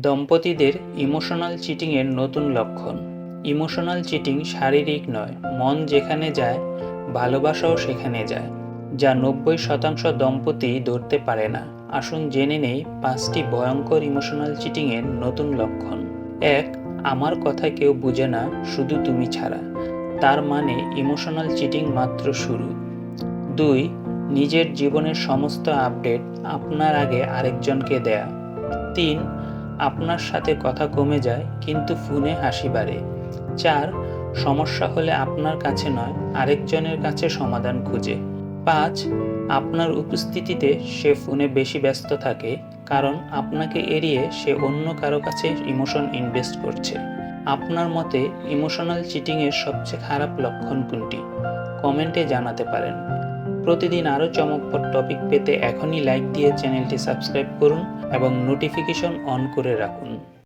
দম্পতিদের emotional চিটিংয়ের নতুন লক্ষণ। Emotional cheating শারীরিক নয়, মন যেখানে যায় ভালোবাসাও সেখানে যায়, যা 90% দম্পতি ধরতে পারে না। আসুন জেনে নেই 5টি ভয়ঙ্কর ইমোশনাল চিটিংয়ের নতুন লক্ষণ। 1. আমার কথা কেউ বুঝে না, শুধু তুমি ছাড়া। তার মানে ইমোশনাল চিটিং মাত্র শুরু। 2. নিজের জীবনের সমস্ত আপডেট আপনার আগে আরেকজনকে দেয়া। 3. আপনার সাথে কথা কমে যায় কিন্তু ফোনে হাসি বাড়ে। 4. সমস্যা হলে আপনার কাছে নয়, আরেকজনের কাছে সমাধান খুঁজে। 5. আপনার উপস্থিতিতে সে ফোনে বেশি ব্যস্ত থাকে, কারণ আপনাকে এড়িয়ে সে অন্য কারো কাছে ইমোশন ইনভেস্ট করছে। আপনার মতে ইমোশনাল চিটিংয়ের সবচেয়ে খারাপ লক্ষণ কোনটি? কমেন্টে জানাতে পারেন। প্রতিদিন আরও চমকপ্রদ টপিক পেতে এখনই লাইক দিয়ে চ্যানেলটি সাবস্ক্রাইব করুন এবং নোটিফিকেশন অন করে রাখুন।